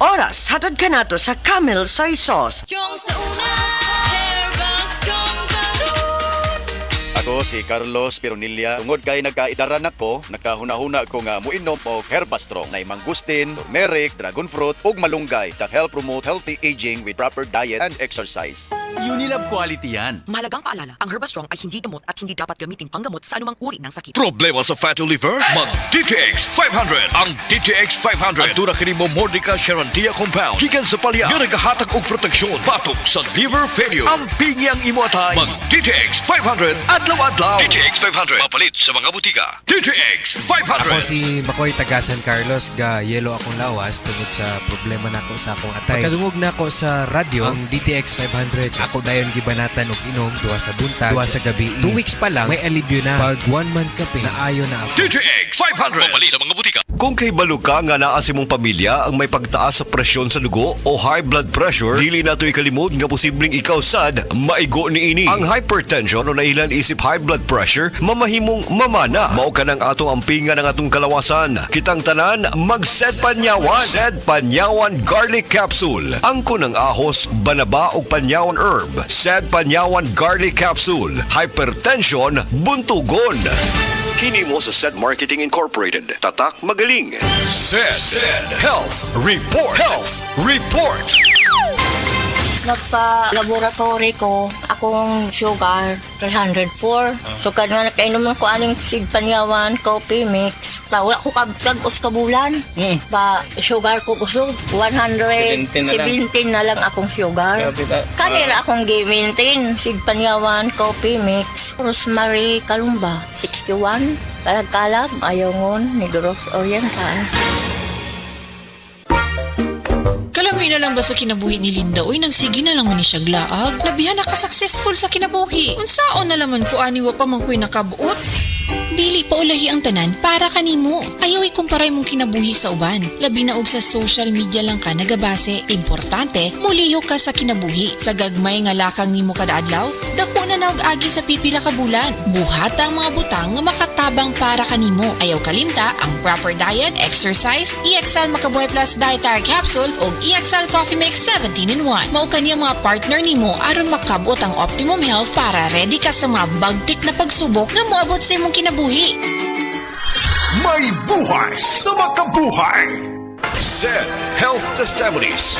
Oras, hatod ka nato sa Camel Soy Sauce. Strong sa una, Herbal Strong Garot. Ako si Carlos Pironilla. Tungod kay nagkaidaran ako, nakahuna-huna ko nga muinom og Herbastrong na mangustin, turmeric, dragon fruit ug malunggay that help promote healthy aging with proper diet and exercise. Unilab quality yan. Mahalagang paalala, ang Herbastrong ay hindi gamot at hindi dapat gamitin panggamot sa anumang uri ng sakit. Problema sa fatty liver? Mag DTX 500. Ang DTX 500 aduna kini mo Mordica Sharantia compound. Gikan sa palya nga nagahatag og proteksyon batok sa liver failure. Ang pingyang imo atay. Mag DTX 500 adlaw-adlaw. DTX 500 mapalit sa mga butika. DTX 500. Ako si Makoy taga San Carlos, ga yelo akong lawas tungod sa problema nako sa akong atay. Pagkadungog nako sa radyo ang DTX 500, ako dayon gibanatan og inom duha sa buntag, duha sa gabi. 2 weeks pa lang may alibyo na. Pag 1 month kape naayo na ako. DTX 500 mapalit sa mga butika. Kung kay balo ka nga naa sa imong pamilya ang may pagtaas sa presyon sa dugo o high blood pressure, dili natoy kalimot nga posibleng ikaw sad maigo niini. Ang hypertension o nailan isip high blood pressure mamahimong mamana. Mao ka ng atong ampingan ng atong kalawasan. Kitang tanan mag-Sed Panyawan. Sed Panyawan Garlic Capsule. Angko ng ahos, banaba ug panyawan herb. Sed Panyawan Garlic Capsule. Hypertension buntugon. Kini mo sa Sed Marketing Incorporated. Tatak magaling. Sed Health Report. Health Report. Nagpa-laboratory ko, akong sugar, 304. So, kada nakainom ko aning Sed Panyawan coffee mix. Wala ko kagos ka bulan. Sugar ko kusog, 117 na lang akong sugar. Kanira akong gi-maintain, Sed Panyawan coffee mix. Rosemary Kalumba, 61. Kalag-kalag, Ayongon, Negros Oriental. Kalami na lang ba sa kinabuhi ni Linda? Uy, nagsige na lang man ni siya glaag. Labihan na ka-successful sa kinabuhi. Unsaon na laman ko aniwa pa man ko'y nakabuot? Dili pa ulahi ang tanan para kanimo. Ayaw ikumparay mong kinabuhi sa uban. Labi na og sa social media lang ka nagabase. Importante, muliyo ka sa kinabuhi. Sa gagmay nga lakang nimo kada adlaw, dako na naog agi sa pipila ka bulan. Buhata ang mga butang nga makatabang para kanimo. Ayaw kalimta ang proper diet, exercise, EXL Makabuhay Plus Dietary Capsule o EXL Coffee Mix 17-in-1. Mao kaniyang mga partner nimo aron makabot ang optimum health para ready ka sa mga bagtik na pagsubok nga moabot sa imong kinabuhi. May buhay sa makabuhay. Sed Health Testimonies.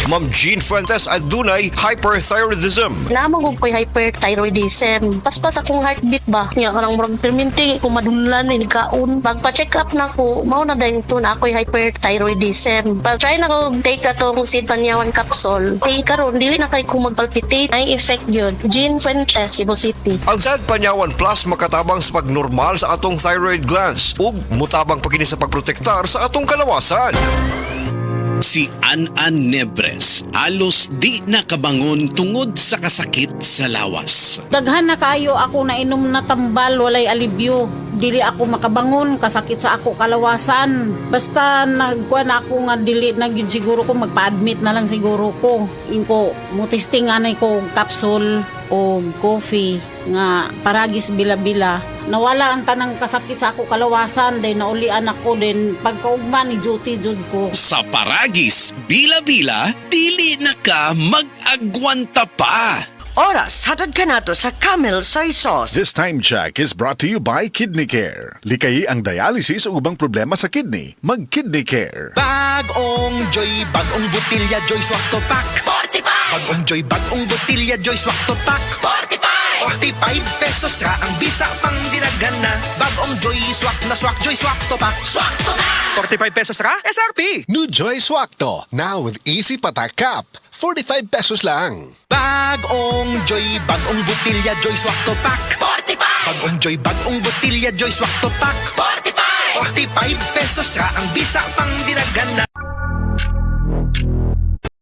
Ma'am Jean Fuentes adunay hyperthyroidism. Lamang ko ko'y hyperthyroidism. Paspas akong heartbeat ba? Nga karang murag perminti, kumadunlan, inikaon. Magpa-check up na ko, mao na dahil ito na ako'y hyperthyroidism. Pag-try na ko take atong Sed Panyawan capsule. Kaya karon dili na kay ko magpalpitate. Ay effect yun. Jean Fuentes, Cebu City. Ang Sed Panyawan Plus makatabang sa pagnormal sa atong thyroid glands ug mutabang pa kini sa pagprotektar sa atong kalawasan. Si An-An Nebres alos di nakabangon tungod sa kasakit sa lawas. Daghan na kayo ako na inom na tambal, walay alibyo. Dili ako makabangon, kasakit sa ako kalawasan. Basta nagkuhan ako nga dili na yun siguro ko, magpa-admit na lang siguro ko. Inko, mutisting anay ko capsule o coffee nga paragis bila-bila. Nawala ang tanang kasakit sa ako kalawasan, then naulian ako, then pagkaugma ni duty jud ko. Sa paragis, bila-bila, dili na ka mag-agwanta pa. Oras, hatod ka nato sa Camel Soy Sauce. This time check is brought to you by Kidney Care. Likayi ang dialysis o ubang problema sa kidney. Mag-Kidney Care. Bagong Joy, bagong butilya, Joy Swak to Pack. 45! Bagong Joy, bagong butilya, Joy Swak to Pack. 45! 45 pesos ra ang bisa pang dinagana. Bagong Joy Swak na Swak, Joy Swak to Pack. Swak to na! 45 pesos ra, SRP! New Joy Swakto. Now with easy patak cap. 45 pesos lang. Bagong Joy, bagong butilya, Joy Swak to Pack. 45! Bagong Joy, bagong butilya, Joy Swak to Pack. 45! 45 pesos ra ang bisa pang dinagana.